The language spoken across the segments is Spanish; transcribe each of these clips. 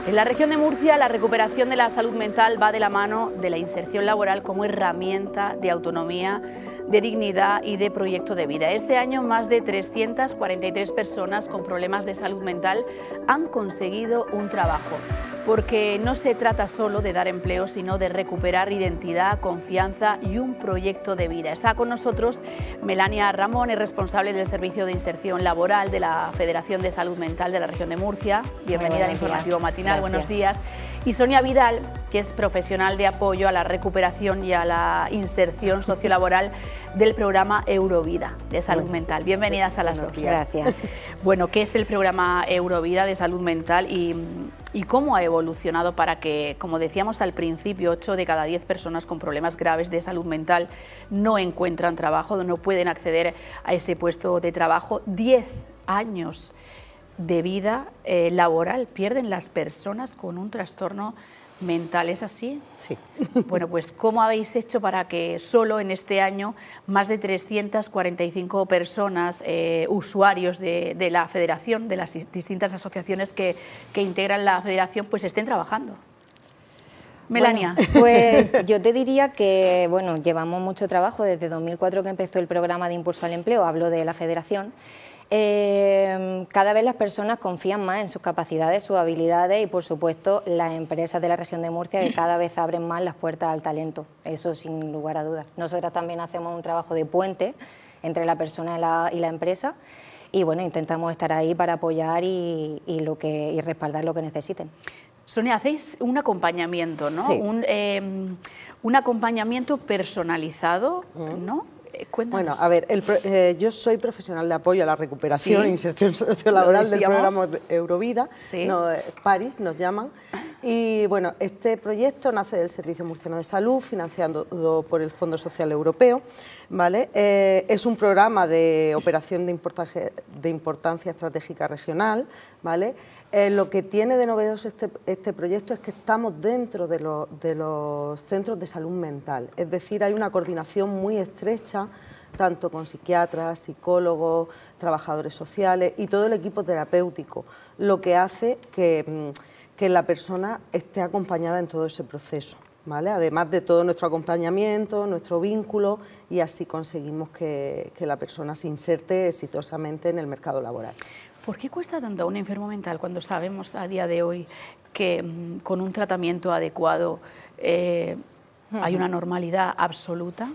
En la región de Murcia, la recuperación de la salud mental va de la mano de la inserción laboral como herramienta de autonomía, de dignidad y de proyecto de vida. Este año, más de 343 personas con problemas de salud mental han conseguido un trabajo, porque no se trata solo de dar empleo, sino de recuperar identidad, confianza y un proyecto de vida. Está con nosotros Melania Ramón, es responsable del Servicio de Inserción Laboral de la Federación de Salud Mental de la región de Murcia. Bienvenida al Informativo Matinal. Gracias. Buenos días. Y Sonia Vidal, que es profesional de apoyo a la recuperación y a la inserción sociolaboral del programa Eurovida de salud mental. Bienvenidas a las dos. Gracias. Bueno, ¿qué es el programa Eurovida de salud mental y cómo ha evolucionado para que, como decíamos al principio, 8 de cada 10 personas con problemas graves de salud mental no encuentran trabajo, no pueden acceder a ese puesto de trabajo? 10 años de vida laboral pierden las personas con un trastorno mental, ¿es así? Sí. Bueno, pues ¿cómo habéis hecho para que solo en este año más de 345 personas, usuarios de la federación, de las distintas asociaciones que integran la federación, pues estén trabajando? Melania. Bueno, pues yo te diría que bueno, llevamos mucho trabajo desde 2004 que empezó el programa de impulso al empleo, hablo de la federación. Cada vez las personas confían más en sus capacidades, sus habilidades y por supuesto las empresas de la región de Murcia que cada vez abren más las puertas al talento, eso sin lugar a dudas. Nosotras también hacemos un trabajo de puente entre la persona y la empresa y bueno, intentamos estar ahí para apoyar y respaldar lo que necesiten. Sonia, hacéis un acompañamiento, ¿no? Sí. Un acompañamiento personalizado, ¿no? Cuéntanos. Bueno, a ver, yo soy profesional de apoyo a la recuperación e inserción sociolaboral del programa Eurovida, sí. Paris nos llaman, y bueno, este proyecto nace del Servicio Murciano de Salud, financiado por el Fondo Social Europeo, ¿vale? Es un programa de operación de importancia estratégica regional, ¿vale? Lo que tiene de novedoso este proyecto es que estamos dentro de los centros de salud mental, es decir, hay una coordinación muy estrecha tanto con psiquiatras, psicólogos, trabajadores sociales y todo el equipo terapéutico, lo que hace que la persona esté acompañada en todo ese proceso, ¿vale? Además de todo nuestro acompañamiento, nuestro vínculo, y así conseguimos que la persona se inserte exitosamente en el mercado laboral. ¿Por qué cuesta tanto a un enfermo mental cuando sabemos a día de hoy que con un tratamiento adecuado hay una normalidad absoluta?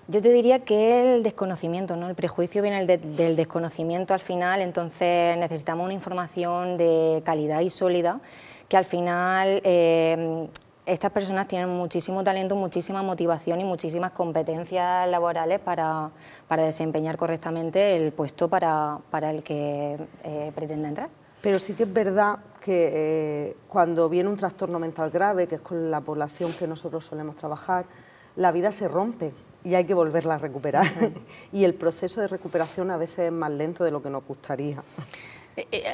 Yo te diría que el desconocimiento, ¿no? El prejuicio viene del desconocimiento al final, entonces necesitamos una información de calidad y sólida que al final estas personas tienen muchísimo talento, muchísima motivación y muchísimas competencias laborales para desempeñar correctamente el puesto para el que pretende entrar. Pero sí que es verdad que cuando viene un trastorno mental grave, que es con la población que nosotros solemos trabajar, la vida se rompe y hay que volverla a recuperar. Y el proceso de recuperación a veces es más lento de lo que nos gustaría.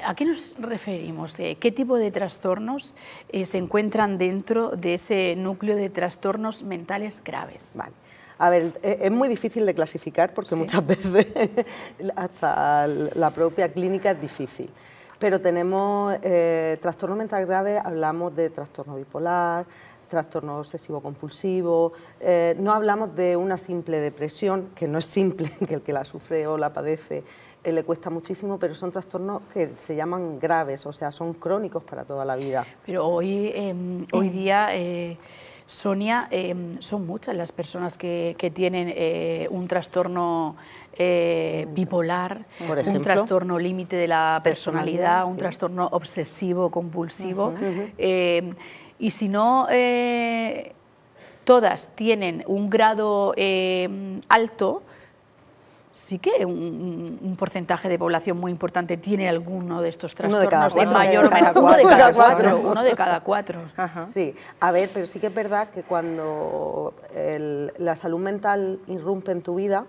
¿A qué nos referimos? ¿Qué tipo de trastornos se encuentran dentro de ese núcleo de trastornos mentales graves? Vale. A ver, es muy difícil de clasificar porque muchas veces hasta la propia clínica es difícil. Pero tenemos trastorno mental grave, hablamos de trastorno bipolar, trastorno obsesivo-compulsivo, no hablamos de una simple depresión, que no es simple, que el que la sufre o la padece le cuesta muchísimo, pero son trastornos que se llaman graves, o sea, son crónicos para toda la vida. Pero hoy día, Sonia, son muchas las personas que tienen un trastorno bipolar, por ejemplo, un trastorno límite de la personalidad, un sí. trastorno obsesivo-compulsivo. Y si no, todas tienen un grado alto, sí que un porcentaje de población muy importante tiene alguno de estos trastornos en mayor o menor. Uno de cada cuatro. Ajá. Sí, a ver, pero sí que es verdad que cuando la salud mental irrumpe en tu vida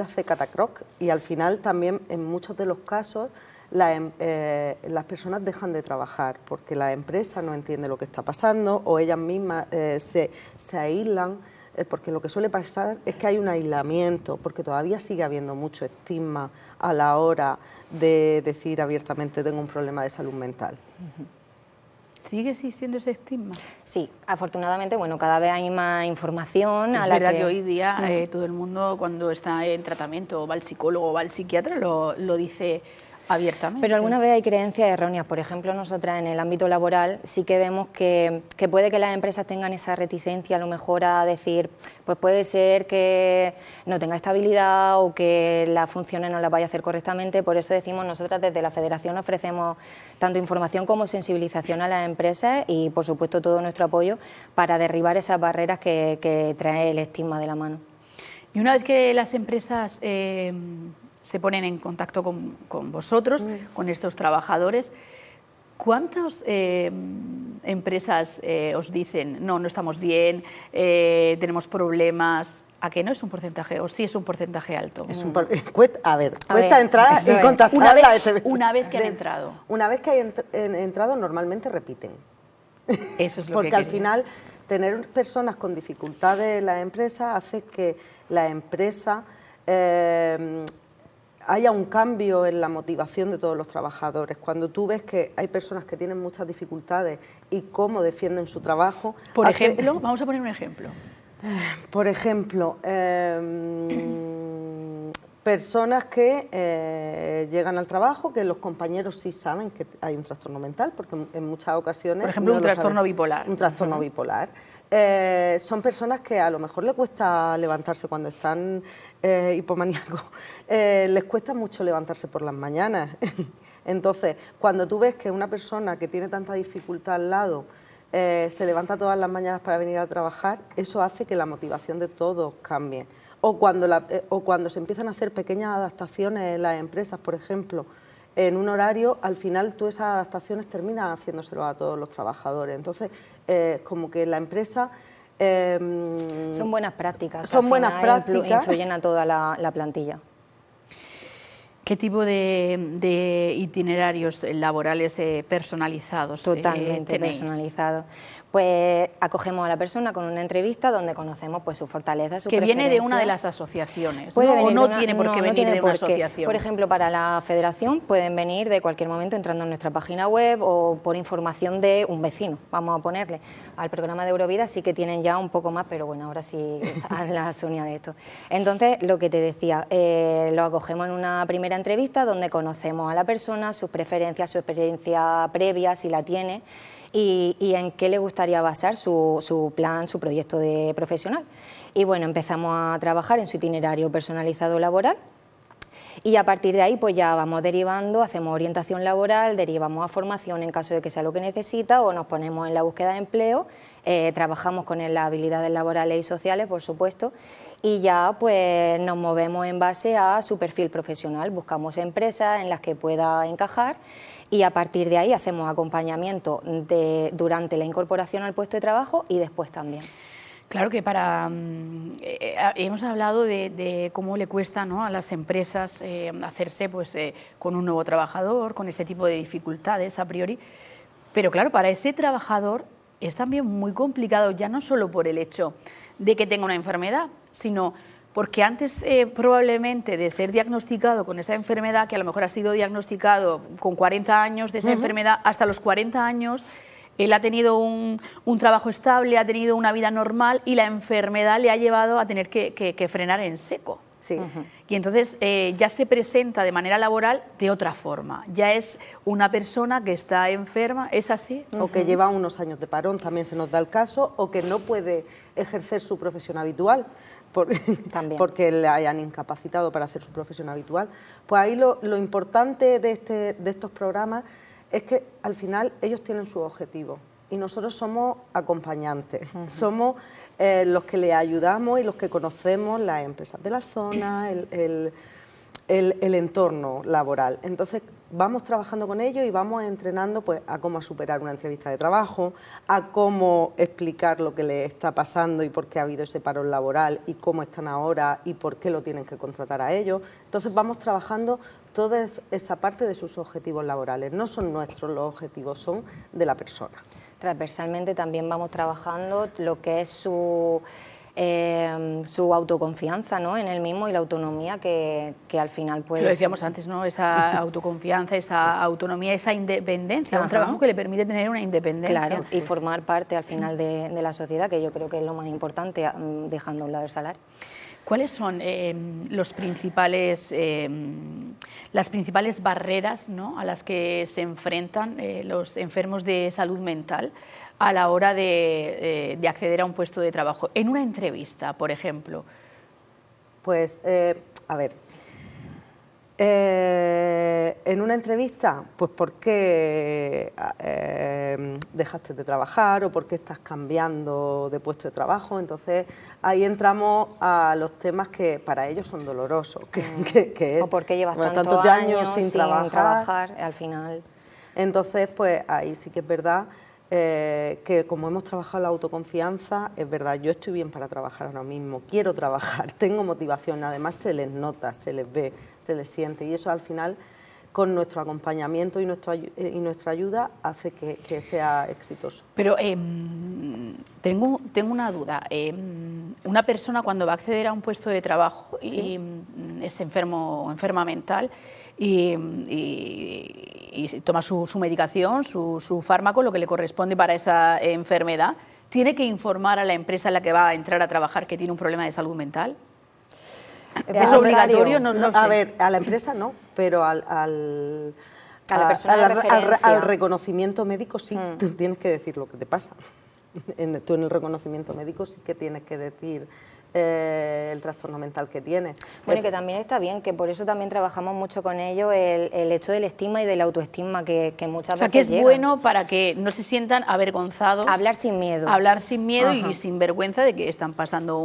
hace catacroc y al final también en muchos de los casos las personas dejan de trabajar porque la empresa no entiende lo que está pasando o ellas mismas se aíslan, porque lo que suele pasar es que hay un aislamiento, porque todavía sigue habiendo mucho estigma a la hora de decir abiertamente tengo un problema de salud mental. ¿Sigue existiendo ese estigma? Sí, afortunadamente, bueno, cada vez hay más información. Es verdad que hoy día todo el mundo, cuando está en tratamiento, va al psicólogo o va al psiquiatra, lo dice abiertamente. Pero alguna vez hay creencias erróneas. Por ejemplo, nosotras en el ámbito laboral sí que vemos que puede que las empresas tengan esa reticencia a lo mejor a decir, pues puede ser que no tenga estabilidad o que las funciones no las vaya a hacer correctamente. Por eso decimos, nosotras desde la Federación ofrecemos tanto información como sensibilización a las empresas y, por supuesto, todo nuestro apoyo para derribar esas barreras que trae el estigma de la mano. Y una vez que las empresas se ponen en contacto con vosotros, con estos trabajadores, ¿cuántas empresas os dicen, no estamos bien, tenemos problemas? ¿A qué no es un porcentaje o sí es un porcentaje alto? Cuesta entrar y contactar una vez que han entrado. Una vez que han entrado, normalmente repiten. Eso es lo Porque que al final, tener personas con dificultades en la empresa hace que la empresa haya un cambio en la motivación de todos los trabajadores. Cuando tú ves que hay personas que tienen muchas dificultades y cómo defienden su trabajo... Por ejemplo, vamos a poner un ejemplo. Por ejemplo, personas que llegan al trabajo, que los compañeros sí saben que hay un trastorno mental, porque en muchas ocasiones... Por ejemplo, un trastorno bipolar. Un trastorno bipolar. Son personas que a lo mejor les cuesta levantarse cuando están hipomaníacos, les cuesta mucho levantarse por las mañanas. Entonces, cuando tú ves que una persona que tiene tanta dificultad al lado se levanta todas las mañanas para venir a trabajar, eso hace que la motivación de todos cambie. O cuando se empiezan a hacer pequeñas adaptaciones en las empresas, por ejemplo, en un horario, al final tú esas adaptaciones terminas haciéndoselo a todos los trabajadores. Entonces, como que la empresa... son buenas prácticas. Son buenas prácticas. Influyen a toda la plantilla. ¿Qué tipo de itinerarios laborales personalizados Totalmente tenéis? Personalizados. Pues acogemos a la persona con una entrevista donde conocemos pues su fortaleza, su preferencia. Que viene de una de las asociaciones, puede ¿no? venir ¿O no de tiene por qué venir de una asociación? Por ejemplo, para la Federación pueden venir de cualquier momento entrando en nuestra página web o por información de un vecino, vamos a ponerle. Al programa de Eurovida sí que tienen ya un poco más, pero bueno, ahora sí habla Sonia de esto. Entonces, lo que te decía, lo acogemos en una primera entrevista donde conocemos a la persona, sus preferencias, su experiencia previa, si la tiene, y en qué le gustaría basar su plan, su proyecto de profesional. Y bueno, empezamos a trabajar en su itinerario personalizado laboral y a partir de ahí pues ya vamos derivando, hacemos orientación laboral, derivamos a formación en caso de que sea lo que necesita o nos ponemos en la búsqueda de empleo, trabajamos con él las habilidades laborales y sociales, por supuesto, y ya pues nos movemos en base a su perfil profesional, buscamos empresas en las que pueda encajar y a partir de ahí hacemos acompañamiento durante la incorporación al puesto de trabajo y después también. Claro que hemos hablado de cómo le cuesta, ¿no?, a las empresas hacerse pues, con un nuevo trabajador, con este tipo de dificultades a priori, pero claro, para ese trabajador es también muy complicado, ya no solo por el hecho de que tenga una enfermedad, sino porque antes probablemente de ser diagnosticado con esa enfermedad, que a lo mejor ha sido diagnosticado con 40 años de esa enfermedad, hasta los 40 años él ha tenido un trabajo estable, ha tenido una vida normal y la enfermedad le ha llevado a tener que frenar en seco. Sí. Y entonces ya se presenta de manera laboral de otra forma. Ya es una persona que está enferma, ¿es así? O que lleva unos años de parón, también se nos da el caso, o que no puede ejercer su profesión habitual porque le hayan incapacitado para hacer su profesión habitual. Pues ahí lo importante de estos programas es que al final ellos tienen su objetivo y nosotros somos acompañantes, somos los que le ayudamos y los que conocemos las empresas de la zona, el entorno laboral. Entonces vamos trabajando con ellos y vamos entrenando pues, a cómo superar una entrevista de trabajo, a cómo explicar lo que les está pasando y por qué ha habido ese parón laboral y cómo están ahora y por qué lo tienen que contratar a ellos. Entonces vamos trabajando toda esa parte de sus objetivos laborales. No son nuestros los objetivos, son de la persona. Transversalmente también vamos trabajando lo que es su su autoconfianza, ¿no?, en él mismo y la autonomía que al final puede... Lo decíamos antes, ¿no?, esa autoconfianza, esa autonomía, esa independencia, un trabajo que le permite tener una independencia. Claro, y formar parte al final de la sociedad, que yo creo que es lo más importante, dejando a un lado el salario. ¿Cuáles son las principales barreras, ¿no?, a las que se enfrentan los enfermos de salud mental a la hora de acceder a un puesto de trabajo? En una entrevista, por ejemplo. Pues, a ver, en una entrevista, pues ¿por qué dejaste de trabajar o por qué estás cambiando de puesto de trabajo? Entonces ahí entramos a los temas que para ellos son dolorosos, que es... O por qué llevas tantos años sin trabajar al final. Entonces, pues ahí sí que es verdad que como hemos trabajado la autoconfianza, es verdad, yo estoy bien para trabajar ahora mismo, quiero trabajar, tengo motivación, además se les nota, se les ve, se les siente, y eso al final, con nuestro acompañamiento y nuestra ayuda, hace que sea exitoso. Pero tengo una duda. Una persona cuando va a acceder a un puesto de trabajo y es enfermo o enferma mental y toma su medicación, su fármaco, lo que le corresponde para esa enfermedad, ¿tiene que informar a la empresa en la que va a entrar a trabajar que tiene un problema de salud mental? ¿Es obligatorio? No sé. A ver, a la empresa no, pero al reconocimiento médico sí, tú tienes que decir lo que te pasa. Tú en el reconocimiento médico sí que tienes que decir el trastorno mental que tienes. Bueno, y que también está bien, que por eso también trabajamos mucho con ello, el hecho del estigma y de la autoestima que muchas veces que es llegan. bueno para que no se sientan avergonzados. Hablar sin miedo. Hablar sin miedo y sin vergüenza de que están pasando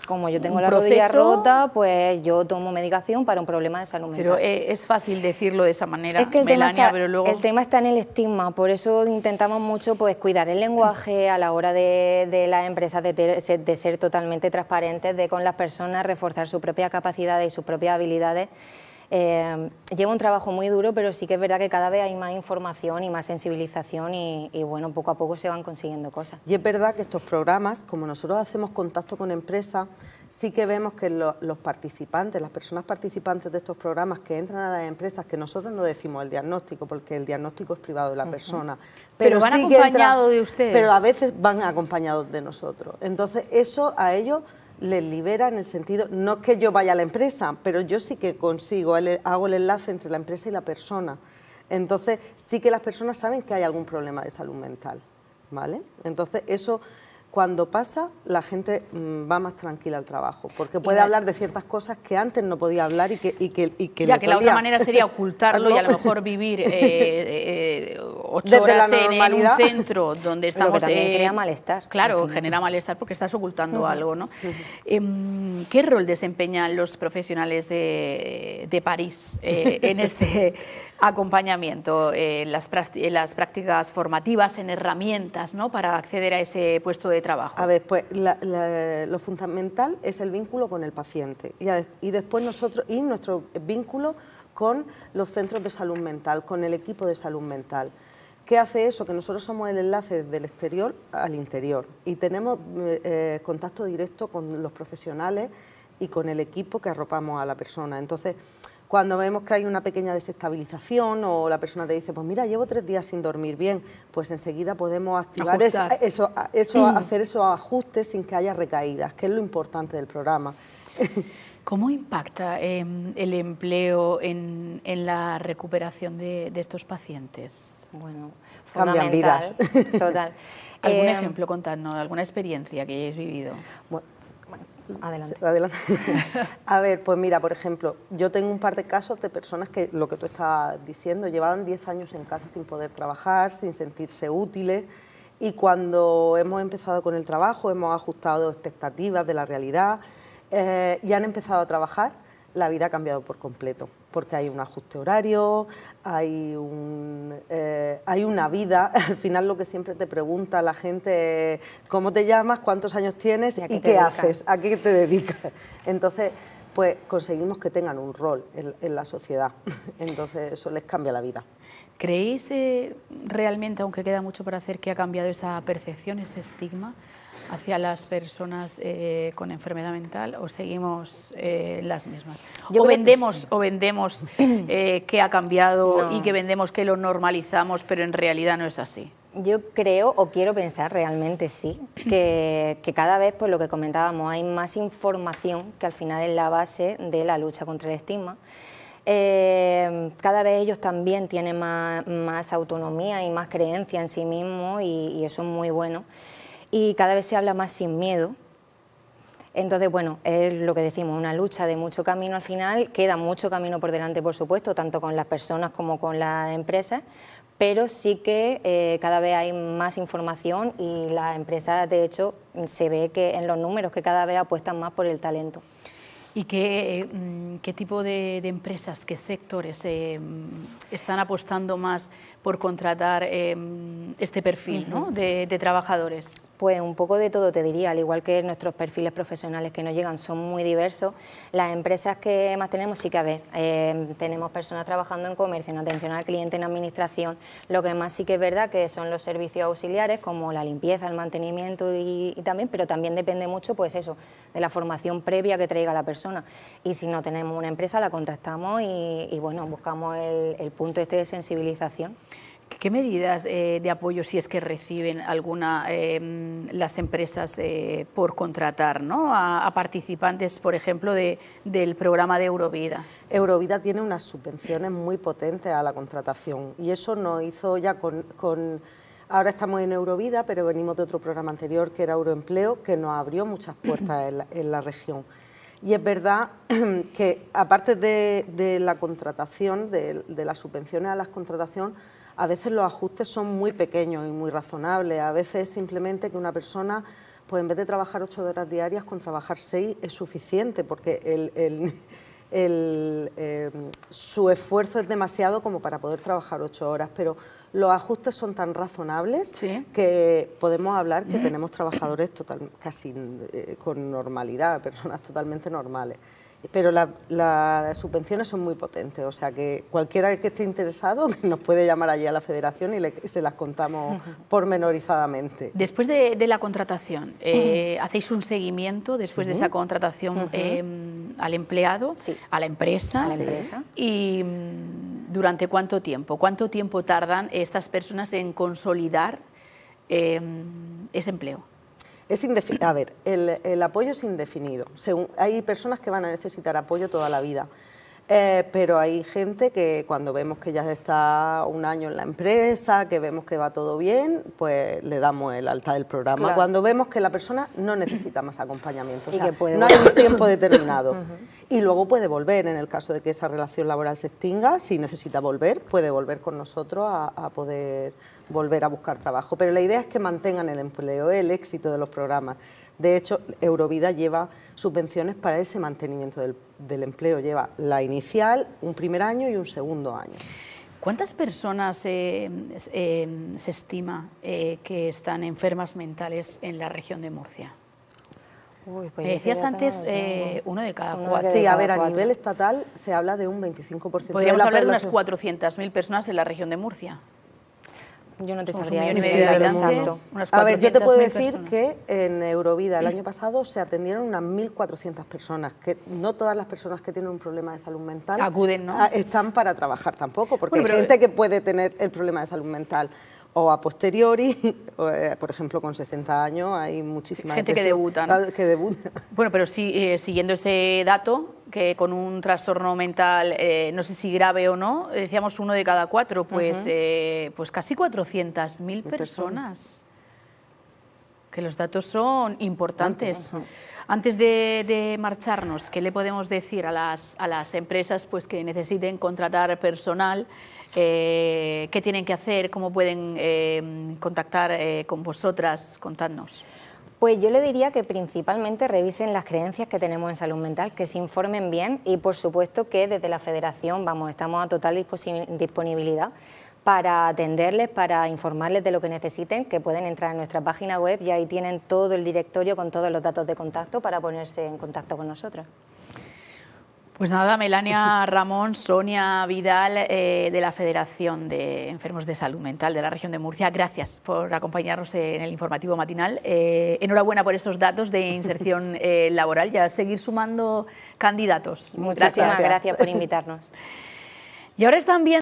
Como yo tengo la rodilla rota, pues yo tomo medicación para un problema de salud mental. Pero es fácil decirlo de esa manera, es que Melania, pero luego... el tema está en el estigma, por eso intentamos mucho pues cuidar el lenguaje a la hora de las empresas de ser totalmente transparentes con las personas, reforzar su propia capacidad y sus propias habilidades. Lleva un trabajo muy duro, pero sí que es verdad que cada vez hay más información y más sensibilización y bueno, poco a poco se van consiguiendo cosas. Y es verdad que estos programas, como nosotros hacemos contacto con empresas, sí que vemos que los participantes, las personas participantes de estos programas que entran a las empresas, que nosotros no decimos el diagnóstico, porque el diagnóstico es privado de la persona. Pero van sí acompañados de ustedes. Pero a veces van acompañados de nosotros. Entonces eso a ellos les libera en el sentido, no es que yo vaya a la empresa, pero yo sí que consigo, hago el enlace entre la empresa y la persona. Entonces sí que las personas saben que hay algún problema de salud mental, ¿vale? Entonces eso, cuando pasa, la gente va más tranquila al trabajo, porque puede hablar de ciertas cosas que antes no podía hablar y que ya que la otra manera sería ocultarlo y a lo mejor vivir 8 horas en un centro donde estamos... Lo que también crea malestar. Claro, genera malestar porque estás ocultando algo, ¿no? ¿Qué rol desempeñan los profesionales de París en este acompañamiento, en las prácticas formativas, en herramientas, ¿no?, para acceder a ese puesto de trabajo? A ver, pues lo fundamental es el vínculo con el paciente y después nuestro vínculo con los centros de salud mental, con el equipo de salud mental. ¿Qué hace eso? Que nosotros somos el enlace del exterior al interior y tenemos contacto directo con los profesionales y con el equipo que arropamos a la persona. Entonces, cuando vemos que hay una pequeña desestabilización o la persona te dice, pues mira, llevo 3 días sin dormir bien, pues enseguida podemos activar hacer esos ajustes sin que haya recaídas, que es lo importante del programa. ¿Cómo impacta el empleo en la recuperación de estos pacientes? Bueno, cambian vidas. Total. ¿Algún ejemplo, contadnos, alguna experiencia que hayáis vivido? Bueno, adelante. A ver, pues mira, por ejemplo, yo tengo un par de casos de personas que, lo que tú estabas diciendo, llevaban 10 años en casa sin poder trabajar, sin sentirse útiles, y cuando hemos empezado con el trabajo, hemos ajustado expectativas de la realidad y han empezado a trabajar, la vida ha cambiado por completo, porque hay un ajuste horario, hay una vida. Al final lo que siempre te pregunta la gente es ¿cómo te llamas?, ¿cuántos años tienes? ¿Y qué haces? ¿A qué te dedicas? Entonces, pues conseguimos que tengan un rol en la sociedad. Entonces eso les cambia la vida. ¿Creéis realmente, aunque queda mucho por hacer, que ha cambiado esa percepción, ese estigma hacia las personas con enfermedad mental o seguimos las mismas? Yo O creo que vendemos que ha cambiado No. y que vendemos que lo normalizamos, pero en realidad no es así. Yo creo o quiero pensar realmente sí, que cada vez, pues lo que comentábamos, hay más información que al final es la base de la lucha contra el estigma. Cada vez ellos también tienen más autonomía y más creencia en sí mismos y eso es muy bueno. Y cada vez se habla más sin miedo. Entonces, bueno, es lo que decimos, una lucha de mucho camino al final, queda mucho camino por delante, por supuesto, tanto con las personas como con las empresas, pero sí que cada vez hay más información y las empresas, de hecho, se ve que en los números que cada vez apuestan más por el talento. ¿Y qué tipo de empresas, qué sectores están apostando más por contratar este perfil, ¿no? de trabajadores? Pues un poco de todo te diría, al igual que nuestros perfiles profesionales que nos llegan son muy diversos, las empresas que más tenemos sí que a ver, tenemos personas trabajando en comercio, en atención al cliente, en administración, lo que más sí que es verdad que son los servicios auxiliares como la limpieza, el mantenimiento y también, pero también depende mucho pues eso, de la formación previa que traiga la persona y si no tenemos una empresa la contactamos y bueno, buscamos el punto este de sensibilización. ¿Qué medidas de apoyo, si es que reciben alguna las empresas por contratar, ¿no? a participantes, por ejemplo, del programa de Eurovida? Eurovida tiene unas subvenciones muy potentes a la contratación y eso nos hizo ya ahora estamos en Eurovida, pero venimos de otro programa anterior que era Euroempleo, que nos abrió muchas puertas en la región. Y es verdad que aparte de la contratación, de las subvenciones a la contratación, a veces los ajustes son muy pequeños y muy razonables. A veces simplemente que una persona, pues en vez de trabajar 8 horas diarias, con trabajar 6 es suficiente, porque su esfuerzo es demasiado como para poder trabajar 8 horas, pero los ajustes son tan razonables que podemos hablar que tenemos trabajadores casi con normalidad, personas totalmente normales. Pero las subvenciones son muy potentes, o sea que cualquiera que esté interesado que nos puede llamar allí a la Federación y se las contamos pormenorizadamente. Después de la contratación, ¿hacéis un seguimiento después de esa contratación al empleado, a la empresa? ¿Y durante cuánto tiempo? ¿Cuánto tiempo tardan estas personas en consolidar ese empleo? A ver, el apoyo es indefinido. Hay personas que van a necesitar apoyo toda la vida, pero hay gente que cuando vemos que ya está un año en la empresa, que vemos que va todo bien, pues le damos el alta del programa. Claro. Cuando vemos que la persona no necesita más acompañamiento, o sea, no hay un tiempo determinado. Y luego puede volver, en el caso de que esa relación laboral se extinga, si necesita volver, puede volver con nosotros a poder volver a buscar trabajo. Pero la idea es que mantengan el empleo, el éxito de los programas. De hecho, Eurovida lleva subvenciones para ese mantenimiento del empleo. Lleva la inicial, un primer año y un segundo año. ¿Cuántas personas se estima que están enfermas mentales en la región de Murcia? Uy, pues me decías antes uno de cada 4. Sí, a ver, a nivel estatal se habla de un 25%. Podríamos hablar de unas 400.000 personas en la región de Murcia. Yo no te sabría decir. A ver, yo te puedo decir que en Eurovida el año pasado se atendieron unas 1.400 personas, que no todas las personas que tienen un problema de salud mental acuden, ¿no? Están para trabajar tampoco, porque hay gente que puede tener el problema de salud mental o a posteriori, por ejemplo, con 60 años hay muchísima gente que debuta, ¿no? Bueno, pero sí, siguiendo ese dato, que con un trastorno mental, no sé si grave o no, decíamos uno de cada 4, pues, pues casi 400.000 personas. Que los datos son importantes. Antes de marcharnos, ¿qué le podemos decir a las empresas pues, que necesiten contratar personal? ¿Qué tienen que hacer? ¿Cómo pueden contactar con vosotras? Contadnos. Pues yo le diría que principalmente revisen las creencias que tenemos en salud mental, que se informen bien y por supuesto que desde la Federación estamos a total disponibilidad para atenderles, para informarles de lo que necesiten, que pueden entrar en nuestra página web y ahí tienen todo el directorio con todos los datos de contacto para ponerse en contacto con nosotros. Pues nada, Melania Ramón, Sonia Vidal, de la Federación de Enfermos de Salud Mental de la región de Murcia, gracias por acompañarnos en el informativo matinal. Enhorabuena por esos datos de inserción laboral y a seguir sumando candidatos. Muchísimas gracias por invitarnos. Y ahora están viendo